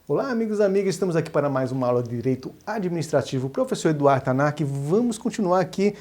Olá, amigos e amigas, estamos aqui para mais uma aula de Direito Administrativo. Professor Eduardo Tanaka, vamos continuar aqui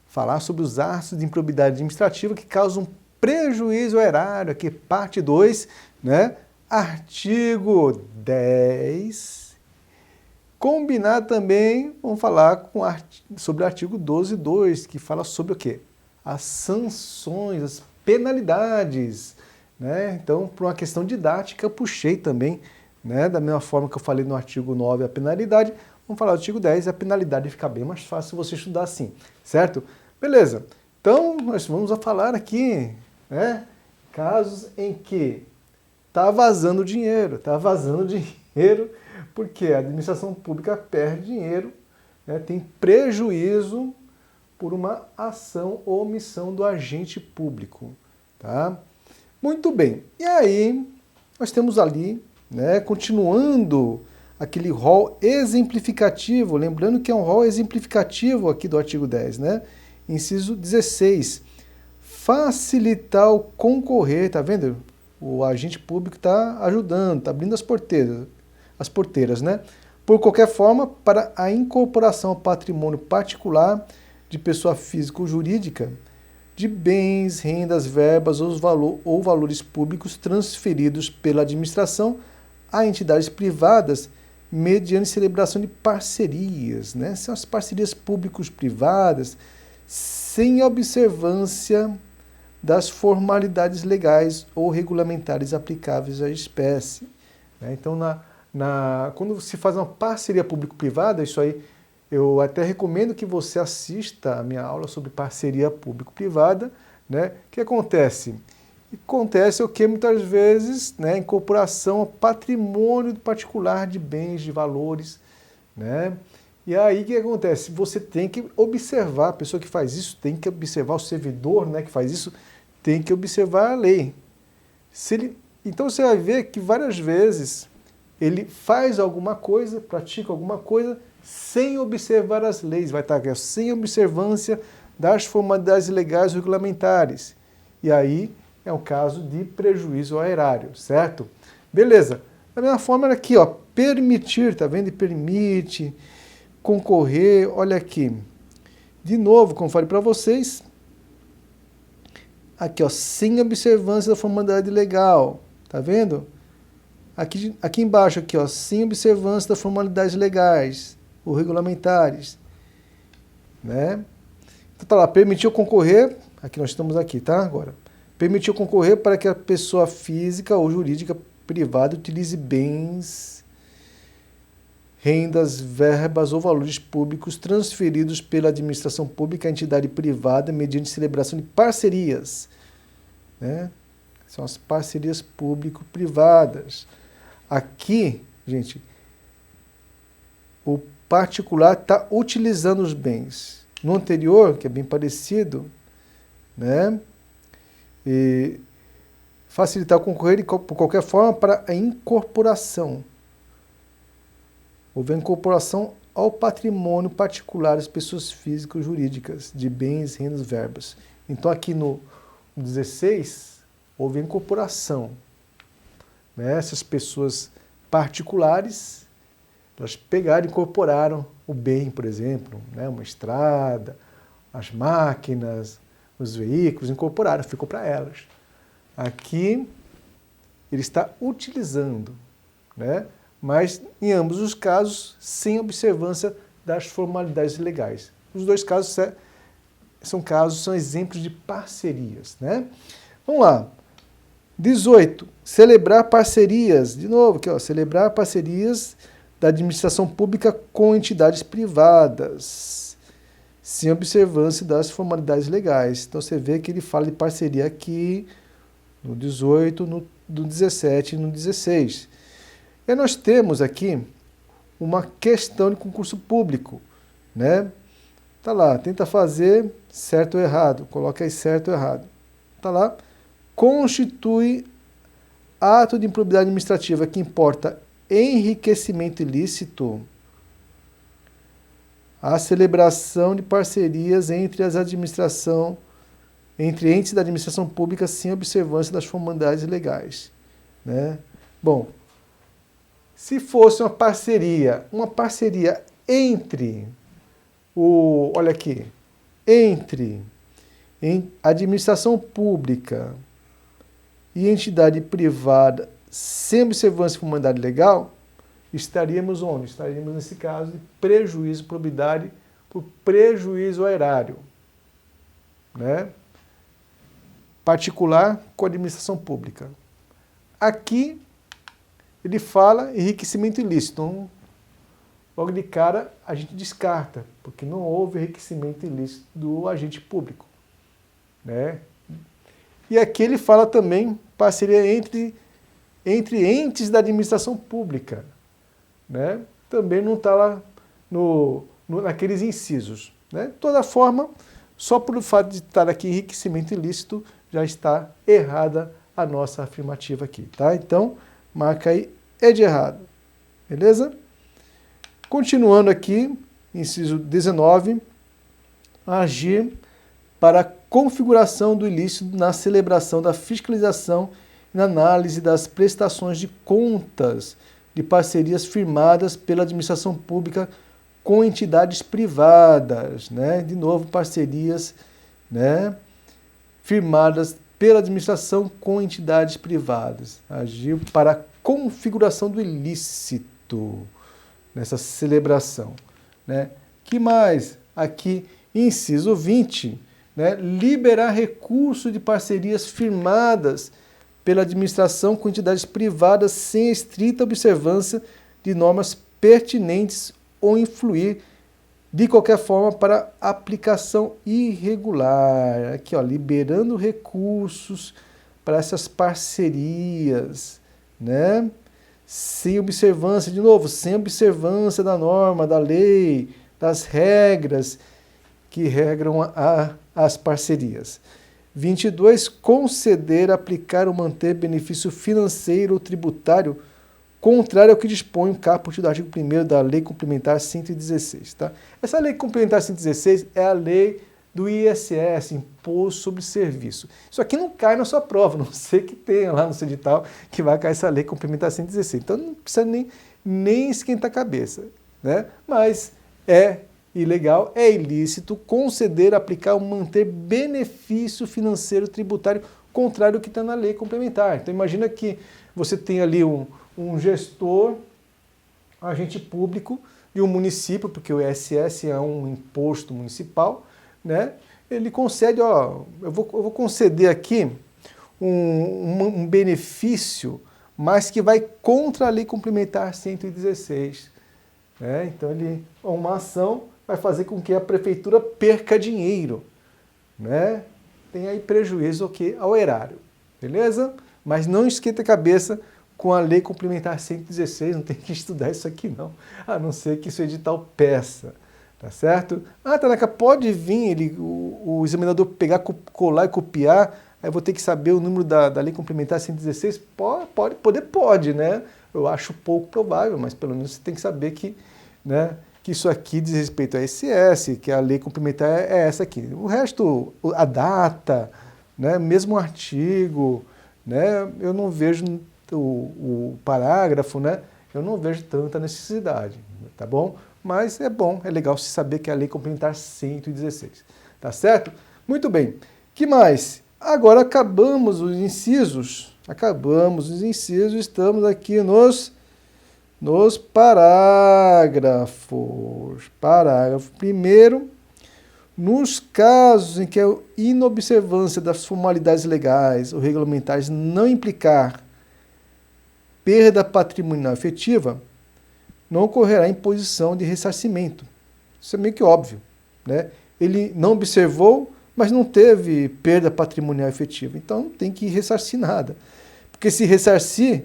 falar sobre os atos de improbidade administrativa que causam prejuízo ao erário, aqui parte 2, né? Artigo 10. Combinado também, vamos falar sobre o artigo 12.2, que fala sobre o quê? As sanções, as penalidades, né? Então, por uma questão didática, eu puxei também, né? Da mesma forma que eu falei no artigo 9 a penalidade, vamos falar do artigo 10 e a penalidade fica bem mais fácil você estudar assim, certo? Beleza, então nós vamos falar aqui, né? Casos em que está vazando dinheiro porque a administração pública perde dinheiro, né? Tem prejuízo por uma ação ou omissão do agente público, tá? Muito bem, e aí nós temos ali, né, continuando aquele rol exemplificativo, lembrando que é um rol exemplificativo aqui do artigo 10, né? Inciso 16, facilitar o concorrer, tá vendo? O agente público está ajudando, está abrindo as porteiras, né? Por qualquer forma, para a incorporação ao patrimônio particular de pessoa física ou jurídica, de bens, rendas, verbas ou valores públicos transferidos pela administração a entidades privadas mediante celebração de parcerias, né? São as parcerias públicos-privadas sem observância das formalidades legais ou regulamentares aplicáveis à espécie, né? Então, quando se faz uma parceria público-privada, isso aí eu até recomendo que você assista a minha aula sobre parceria público-privada, né? O que acontece? Acontece o que muitas vezes, né, incorporação ao patrimônio particular de bens, de valores, né? E aí o que acontece? Você tem que observar, a pessoa que faz isso tem que observar, o servidor, né, que faz isso tem que observar a lei. Então você vai ver que várias vezes ele faz alguma coisa, pratica alguma coisa sem observar as leis, vai estar aqui, sem observância das formalidades legais e regulamentares. E aí é um caso de prejuízo ao erário, certo? Beleza. Da mesma forma aqui, ó, permitir, tá vendo? Permite, concorrer, olha aqui. De novo, como falei para vocês, aqui, ó, sem observância da formalidade legal, tá vendo? Aqui embaixo, aqui, ó, sem observância das formalidades legais ou regulamentares, né? Então tá lá, permitiu concorrer, aqui nós estamos aqui, tá? Agora, permitiu concorrer para que a pessoa física ou jurídica privada utilize bens, rendas, verbas ou valores públicos transferidos pela administração pública à entidade privada mediante celebração de parcerias, né? São as parcerias público-privadas. Aqui, gente, o particular está utilizando os bens. No anterior, que é bem parecido, né? E facilitar o concorrer por qualquer forma para a incorporação. Houve a incorporação ao patrimônio particular das pessoas físicas ou jurídicas de bens, rendas, verbas. Então aqui no 16 houve a incorporação, né? Essas pessoas particulares, elas pegaram e incorporaram o bem, por exemplo, né? Uma estrada, as máquinas, os veículos, incorporaram, ficou para elas. Aqui ele está utilizando, né? Mas em ambos os casos sem observância das formalidades legais. Os dois casos são exemplos de parcerias, né? Vamos lá. 18. Celebrar parcerias. De novo, aqui, ó, celebrar parcerias da administração pública com entidades privadas, sem observância das formalidades legais. Então você vê que ele fala de parceria aqui no 18, no 17 e no 16. E nós temos aqui uma questão de concurso público, né? Tá lá, tenta fazer certo ou errado, coloca aí certo ou errado. Tá lá, constitui ato de improbidade administrativa que importa enriquecimento ilícito a celebração de parcerias entre entes da administração pública sem observância das formalidades legais, né? Bom, Se fosse uma parceria entre olha aqui, entre administração pública e entidade privada sem observância de formalidade legal, estaríamos onde? Estaríamos, nesse caso, de prejuízo à probidade por prejuízo ao erário, né? Particular com administração pública. Aqui, ele fala enriquecimento ilícito. Então, logo de cara, a gente descarta, porque não houve enriquecimento ilícito do agente público, né? E aqui ele fala também parceria entre entes da administração pública, né? Também não está lá naqueles incisos, né? De toda forma, só por fato de estar aqui enriquecimento ilícito, já está errada a nossa afirmativa aqui, tá? Então, marca aí, é de errado, beleza? Continuando aqui, inciso 19, agir para a configuração do ilícito na celebração da fiscalização e na análise das prestações de contas de parcerias firmadas pela administração pública com entidades privadas, né? De novo, parcerias, né, firmadas pela administração com entidades privadas. Agiu para a configuração do ilícito nessa celebração, né? Que mais? Aqui, inciso 20, né, liberar recurso de parcerias firmadas pela administração com entidades privadas sem estrita observância de normas pertinentes ou influir de qualquer forma para aplicação irregular. Aqui, ó, liberando recursos para essas parcerias, né? Sem observância, de novo, sem observância da norma, da lei, das regras que regram as parcerias. 22. Conceder, aplicar ou manter benefício financeiro ou tributário contrário ao que dispõe o caput do artigo 1º da Lei Complementar 116. Tá? Essa Lei Complementar 116 é a lei do ISS, Imposto sobre Serviço. Isso aqui não cai na sua prova, não sei que tenha lá no seu edital que vai cair essa Lei Complementar 116. Então não precisa nem esquentar a cabeça, né? Mas é ilegal, é ilícito conceder, aplicar ou manter benefício financeiro tributário contrário ao que está na lei complementar. Então imagina que você tem ali um gestor, agente público de um município, porque o ISS é um imposto municipal, né? Ele concede, ó, eu vou conceder aqui um benefício, mas que vai contra a lei complementar 116. Né? Então uma ação vai fazer com que a prefeitura perca dinheiro, né? Tem aí prejuízo ao erário, beleza? Mas não esquenta a cabeça com a lei complementar 116, não tem que estudar isso aqui não, a não ser que seu edital peça, tá certo? Ah, Tanaka, pode vir o examinador pegar, colar e copiar, aí eu vou ter que saber o número da lei complementar 116? Pode, né? Eu acho pouco provável, mas pelo menos você tem que saber que, né, que isso aqui diz respeito a SS, que a lei complementar é essa aqui. O resto, a data, né, mesmo o artigo, né, eu não vejo o parágrafo, né, eu não vejo tanta necessidade, tá bom? Mas é bom, é legal se saber que é a lei complementar 116, tá certo? Muito bem. Que mais? Agora acabamos os incisos, estamos aqui nos parágrafos. Parágrafo primeiro, nos casos em que a inobservância das formalidades legais ou regulamentares não implicar perda patrimonial efetiva, não ocorrerá imposição de ressarcimento. Isso é meio que óbvio, né? Ele não observou, mas não teve perda patrimonial efetiva, então não tem que ressarcir nada. Porque se ressarcir,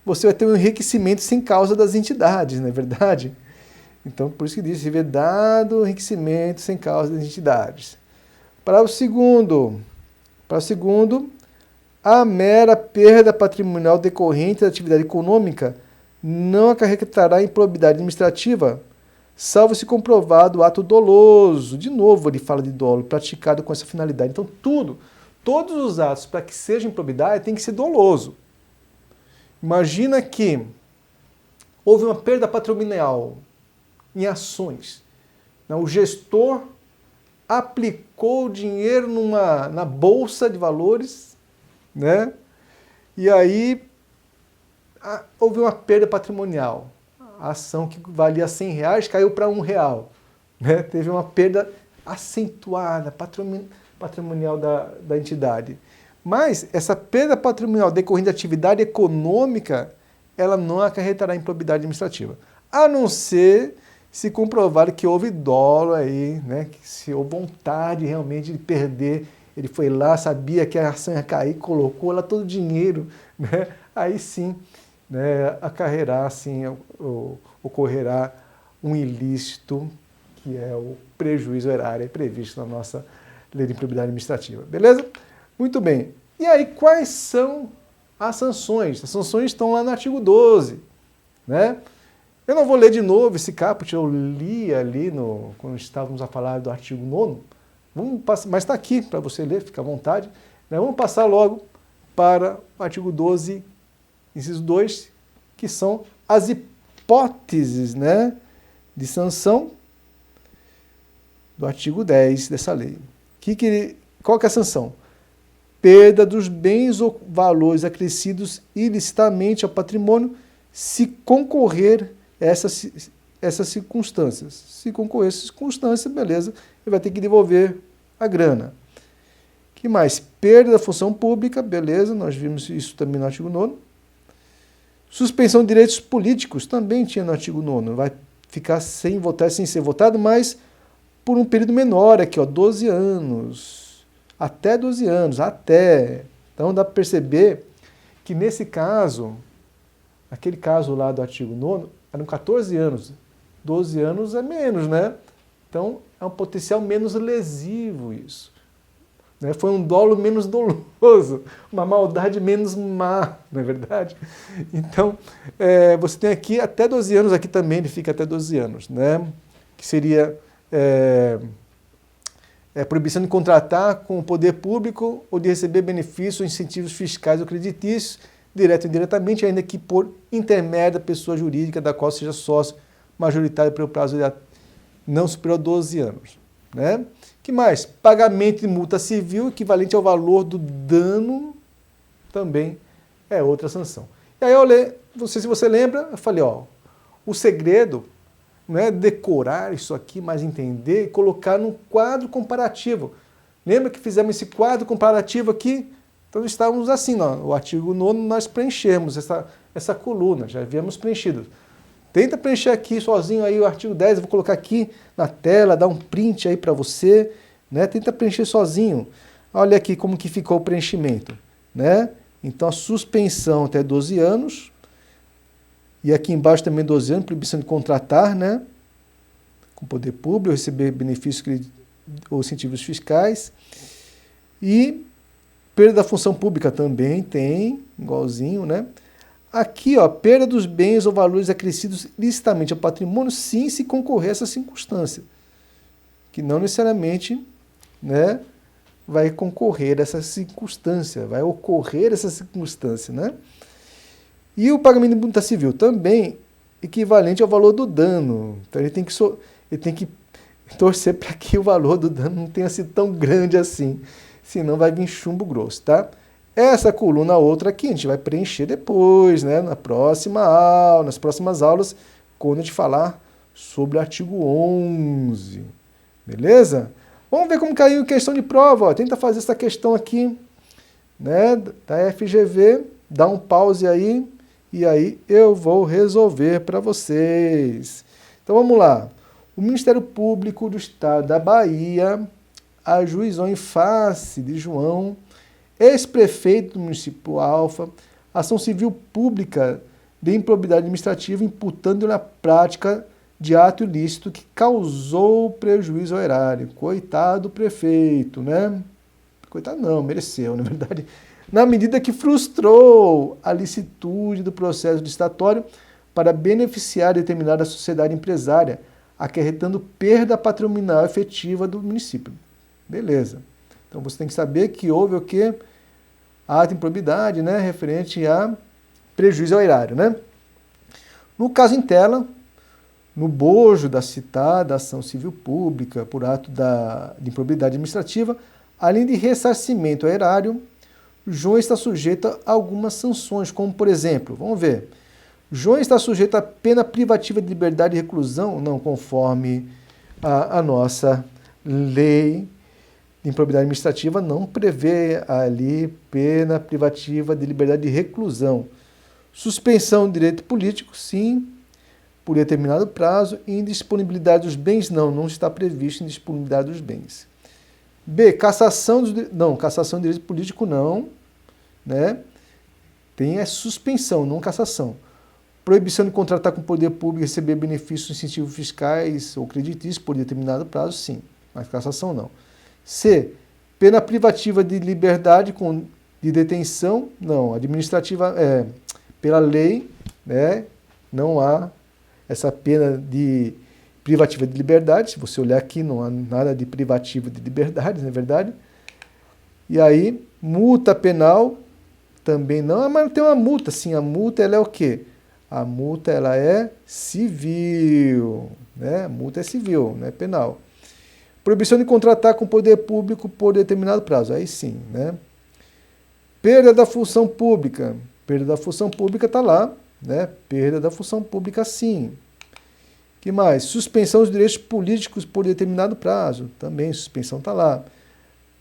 você vai ter um enriquecimento sem causa das entidades, não é verdade? Então, por isso que diz, vedado enriquecimento sem causa das entidades. Para o segundo, a mera perda patrimonial decorrente da atividade econômica não acarretará improbidade administrativa, salvo se comprovado o ato doloso. De novo, ele fala de dolo, praticado com essa finalidade. Então, todos os atos para que seja improbidade tem que ser doloso. Imagina que houve uma perda patrimonial em ações. O gestor aplicou o dinheiro na bolsa de valores, né? E aí houve uma perda patrimonial. A ação que valia R$100 caiu para R$1, né? Teve uma perda acentuada, patrimonial da entidade. Mas essa perda patrimonial decorrente da atividade econômica, ela não acarretará improbidade administrativa. A não ser se comprovar que houve dolo aí, né? Que se houve vontade realmente de perder, ele foi lá, sabia que a ação ia cair, colocou lá todo o dinheiro, né? Aí sim, né, ocorrerá um ilícito, que é o prejuízo erário previsto na nossa lei de improbidade administrativa. Beleza? Muito bem. E aí, quais são as sanções? As sanções estão lá no artigo 12, né? Eu não vou ler de novo esse caput, eu li ali quando estávamos a falar do artigo 9º, mas está aqui para você ler, fica à vontade. Né? Vamos passar logo para o artigo 12, inciso 2, que são as hipóteses, né, de sanção do artigo 10 dessa lei. Qual que é a sanção? Perda dos bens ou valores acrescidos ilicitamente ao patrimônio se concorrer essas circunstâncias. Se concorrer essas circunstâncias, beleza, ele vai ter que devolver a grana. Que mais? Perda da função pública, beleza, nós vimos isso também no artigo 9º. Suspensão de direitos políticos, também tinha no artigo 9º, vai ficar sem votar, sem ser votado, mas por um período menor aqui, 12 anos. Até 12 anos, até. Então dá para perceber que nesse caso, aquele caso lá do artigo 9º, eram 14 anos. 12 anos é menos, né? Então é um potencial menos lesivo isso. Né? Foi um dolo menos doloso, uma maldade menos má, não é verdade? Então, você tem aqui até 12 anos, aqui também ele fica até 12 anos, né? Que seria proibição de contratar com o poder público ou de receber benefícios ou incentivos fiscais ou creditícios, direto ou indiretamente, ainda que por intermédio da pessoa jurídica da qual seja sócio majoritário pelo prazo de não superior a 12 anos. Né? Que mais? Pagamento de multa civil equivalente ao valor do dano também é outra sanção. E aí não sei se você lembra, eu falei, o segredo não é decorar isso aqui, mas entender e colocar num quadro comparativo. Lembra que fizemos esse quadro comparativo aqui? Então estávamos assim, o artigo 9º nós preenchemos essa coluna, já havíamos preenchido. Tenta preencher aqui sozinho aí o artigo 10, eu vou colocar aqui na tela, dar um print aí para você, né? Tenta preencher sozinho. Olha aqui como que ficou o preenchimento, né? Então a suspensão até 12 anos, e aqui embaixo também 12 anos, proibição de contratar, né? Com poder público, receber benefícios ou incentivos fiscais. E perda da função pública também tem, igualzinho, né? Aqui, perda dos bens ou valores acrescidos licitamente ao patrimônio, sim, se concorrer a essa circunstância. Que não necessariamente, né, vai concorrer a essa circunstância, vai ocorrer essa circunstância, né? E o pagamento de multa civil também equivalente ao valor do dano. Então ele tem que torcer para que o valor do dano não tenha sido tão grande assim, senão vai vir chumbo grosso, tá? Essa coluna outra aqui a gente vai preencher depois, né, nas próximas aulas, quando a gente falar sobre o artigo 11. Beleza? Vamos ver como caiu a questão de prova. Tenta fazer essa questão aqui, né, da FGV, dá um pause aí, e aí eu vou resolver para vocês. Então vamos lá. O Ministério Público do Estado da Bahia ajuizou em face de João, ex-prefeito do município Alfa, ação civil pública de improbidade administrativa, imputando-lhe a prática de ato ilícito que causou prejuízo ao erário. Coitado do prefeito, né? Coitado não, mereceu, na verdade. Na medida que frustrou a licitude do processo licitatório para beneficiar determinada sociedade empresária, acarretando perda patrimonial efetiva do município. Beleza. Então você tem que saber que houve o quê? Ato de improbidade, né, referente a prejuízo ao erário, né? No caso em tela, no bojo da citada ação civil pública por ato de improbidade administrativa, além de ressarcimento ao erário, João está sujeito a algumas sanções, como por exemplo, vamos ver, João está sujeito a pena privativa de liberdade e reclusão, não conforme a nossa lei de improbidade administrativa, não prevê ali pena privativa de liberdade e reclusão. Suspensão de direito político, sim, por determinado prazo, e indisponibilidade dos bens, não está previsto indisponibilidade dos bens. B, cassação de direito político não, né? Tem a suspensão, não cassação. Proibição de contratar com o poder público e receber benefícios incentivos fiscais ou creditícios por determinado prazo, sim, mas cassação não. C, pena privativa de liberdade de detenção, não, administrativa, pela lei, né? Não há essa pena de privativa de liberdade. Se você olhar aqui, não há nada de privativa de liberdade, não é verdade? E aí, multa penal também não, mas tem uma multa, sim. A multa ela é o quê? A multa ela é civil, né? A multa é civil, não é penal. Proibição de contratar com o poder público por determinado prazo, aí sim, né? Perda da função pública. Perda da função pública está lá, né? Perda da função pública, sim. Que mais? Suspensão dos direitos políticos por determinado prazo. Também, suspensão está lá.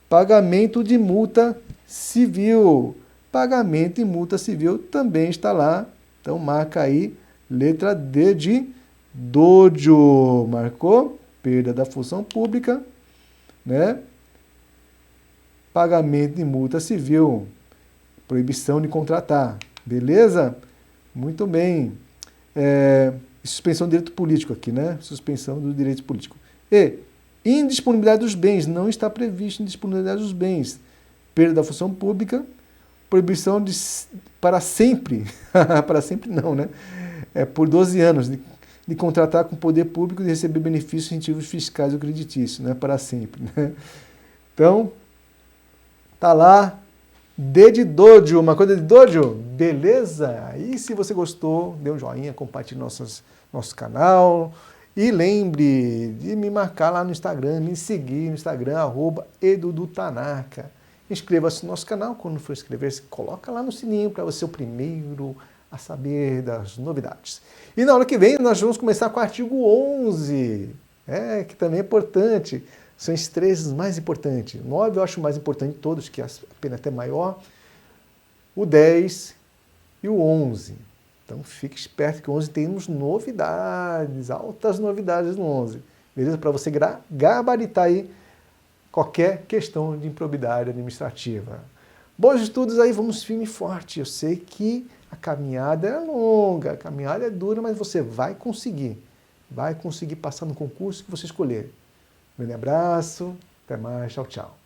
Pagamento de multa civil. Pagamento de multa civil também está lá. Então, marca aí, letra D de dojo. Marcou? Perda da função pública, né? Pagamento de multa civil. Proibição de contratar. Beleza? Muito bem. Suspensão do direito político aqui, né? Suspensão do direito político. E indisponibilidade dos bens. Não está previsto indisponibilidade dos bens. Perda da função pública. Proibição para sempre. Para sempre não, né? Por 12 anos. De contratar com o poder público e de receber benefícios incentivos fiscais ou creditícios. Não é para sempre, né? Então, tá lá. D de dojo, uma coisa de dojo, beleza? E se você gostou, dê um joinha, compartilhe nosso canal e lembre de me marcar lá no Instagram, me seguir no Instagram, @edudutanaka. Inscreva-se no nosso canal, quando for inscrever-se, coloca lá no sininho para você ser o primeiro a saber das novidades. E na hora que vem nós vamos começar com o artigo 11, que também é importante. São os três mais importantes. O 9 eu acho o mais importante de todos, que é a pena até maior. O 10 e o 11. Então fique esperto que o 11 temos novidades, altas novidades no 11. Beleza? Para você gabaritar aí qualquer questão de improbidade administrativa. Bons estudos aí, vamos firme e forte. Eu sei que a caminhada é longa, a caminhada é dura, mas você vai conseguir. Vai conseguir passar no concurso que você escolher. Um grande abraço, até mais, tchau, tchau.